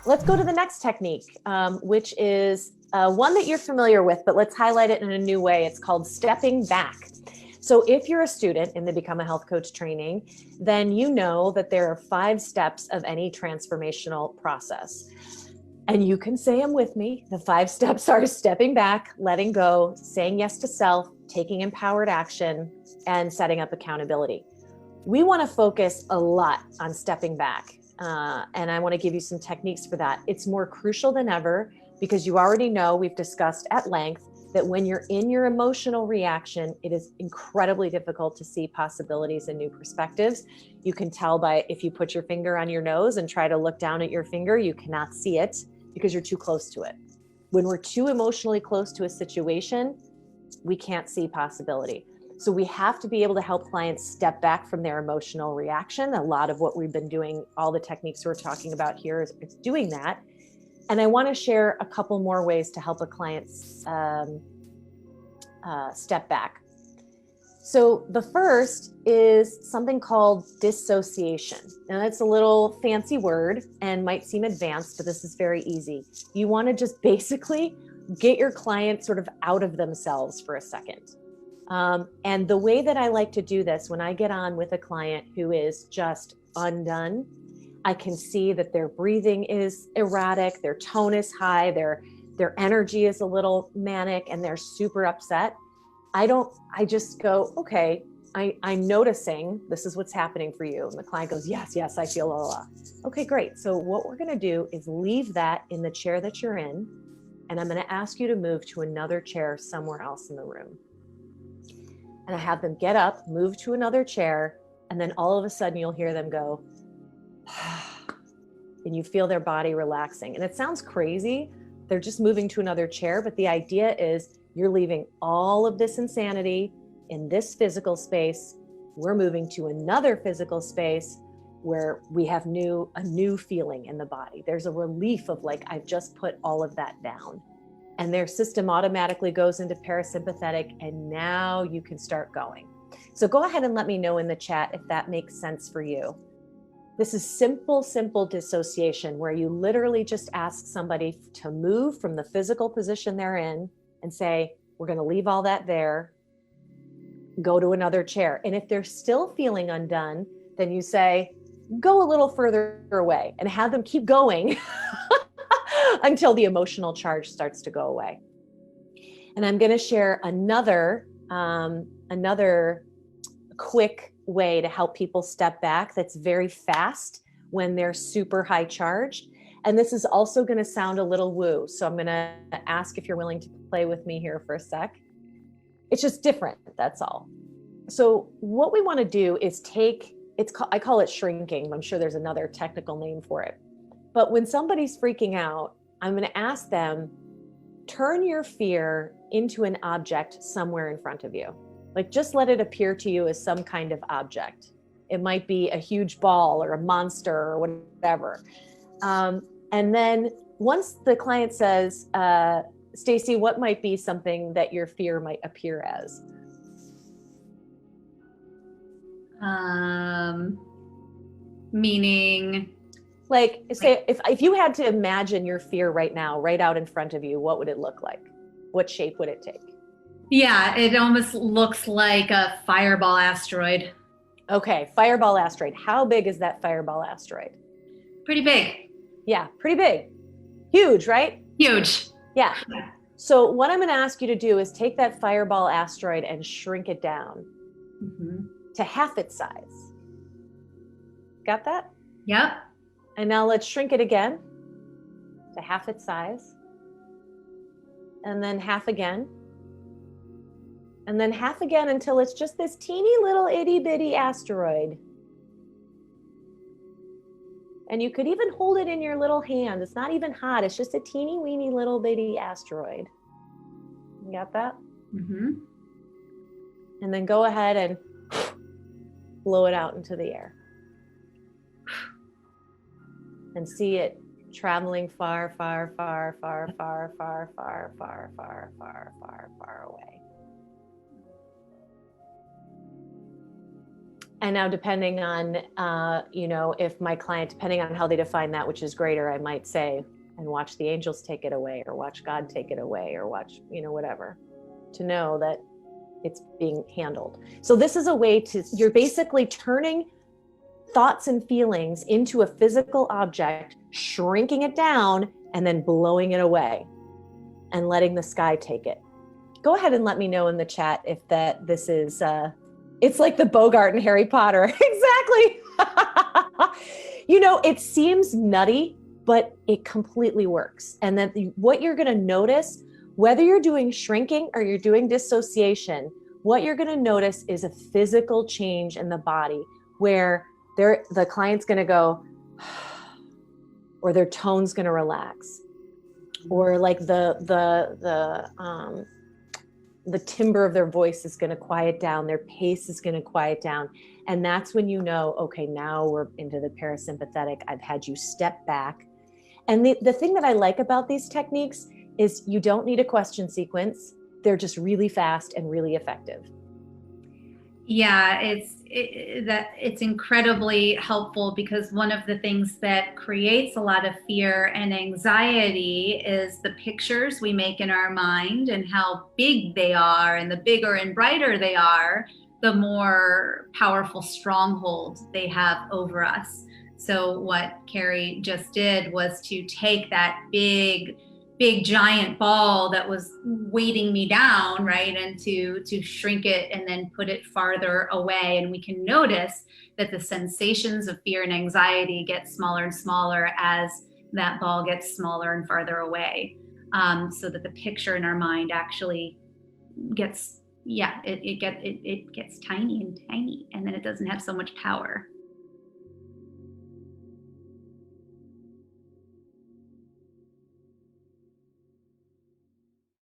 Let's go to the next technique, which is one that you're familiar with, but let's highlight it in a new way. It's called stepping back. So if you're a student in the Become a Health Coach training, then you know that there are 5 steps of any transformational process. And you can say them with me. The 5 steps are stepping back, letting go, saying yes to self, taking empowered action, and setting up accountability. We want to focus a lot on stepping back. And I want to give you some techniques for that. It's more crucial than ever because you already know, we've discussed at length, that when you're in your emotional reaction, it is incredibly difficult to see possibilities and new perspectives. You can tell by if you put your finger on your nose and try to look down at your finger, you cannot see it because you're too close to it. When we're too emotionally close to a situation, we can't see possibility. So we have to be able to help clients step back from their emotional reaction. A lot of what we've been doing, all the techniques we're talking about here is doing that. And I want to share a couple more ways to help a client step back. So the first is something called dissociation. Now that's a little fancy word and might seem advanced, but this is very easy. You want to just basically get your client sort of out of themselves for a second. And the way that I like to do this, when I get on with a client who is just undone, I can see that their breathing is erratic, their tone is high, their energy is a little manic, and they're super upset. I just go, okay, I'm noticing this is what's happening for you. And the client goes, yes, I feel la la. Okay, great. So what we're going to do is leave that in the chair that you're in, and I'm going to ask you to move to another chair somewhere else in the room. And I have them get up, move to another chair, and then all of a sudden you'll hear them go, and you feel their body relaxing. And it sounds crazy. They're just moving to another chair, but the idea is you're leaving all of this insanity in this physical space. We're moving to another physical space where we have a new feeling in the body. There's a relief of like, I've just put all of that down. And their system automatically goes into parasympathetic, and now you can start going. So go ahead and let me know in the chat if that makes sense for you. This is simple dissociation, where you literally just ask somebody to move from the physical position they're in and say, we're going to leave all that there, go to another chair. And if they're still feeling undone, then you say, go a little further away, and have them keep going until the emotional charge starts to go away. And I'm going to share another quick way to help people step back that's very fast when they're super high charged. And this is also going to sound a little woo. So I'm going to ask if you're willing to play with me here for a sec. It's just different. That's all. So what we want to do is I call it shrinking. I'm sure there's another technical name for it. But when somebody's freaking out, I'm going to ask them, turn your fear into an object somewhere in front of you. Like, just let it appear to you as some kind of object. It might be a huge ball or a monster or whatever. And then once the client says, Stacy, what might be something that your fear might appear as? Meaning? Like, say, if you had to imagine your fear right now, right out in front of you, what would it look like? What shape would it take? Yeah, it almost looks like a fireball asteroid. Okay, fireball asteroid. How big is that fireball asteroid? Pretty big. Yeah, pretty big. Huge, right? Huge. Yeah. So what I'm going to ask you to do is take that fireball asteroid and shrink it down to half its size. Got that? Yep. And now let's shrink it again to half its size. And then half again. And then half again until it's just this teeny little itty bitty asteroid. And you could even hold it in your little hand. It's not even hot. It's just a teeny weeny little bitty asteroid. You got that? Mm-hmm. And then go ahead and blow it out into the air. And see it traveling far, far, far, far, far, far, far, far, far, far, far, far away. And now depending on, if my client, depending on how they define that, which is greater, I might say, and watch the angels take it away, or watch God take it away, or watch, whatever, to know that it's being handled. So this is a way you're basically turning thoughts and feelings into a physical object, shrinking it down, and then blowing it away and letting the sky take it. Go ahead and let me know in the chat if this is, it's like the Bogart and Harry Potter. Exactly. It seems nutty, but it completely works. And then what you're going to notice, whether you're doing shrinking or you're doing dissociation, what you're going to notice is a physical change in the body where the client's going to go, or their tone's going to relax, or like the timbre of their voice is going to quiet down, their pace is going to quiet down. And that's when okay, now we're into the parasympathetic. I've had you step back. And the thing that I like about these techniques is you don't need a question sequence. They're just really fast and really effective. Yeah, it's incredibly helpful, because one of the things that creates a lot of fear and anxiety is the pictures we make in our mind and how big they are. And the bigger and brighter they are, the more powerful stronghold they have over us. So what Carrie just did was to take that big giant ball that was weighting me down, right, and to shrink it and then put it farther away. And we can notice that the sensations of fear and anxiety get smaller and smaller as that ball gets smaller and farther away, so that the picture in our mind actually gets, it gets tiny and tiny, and then it doesn't have so much power.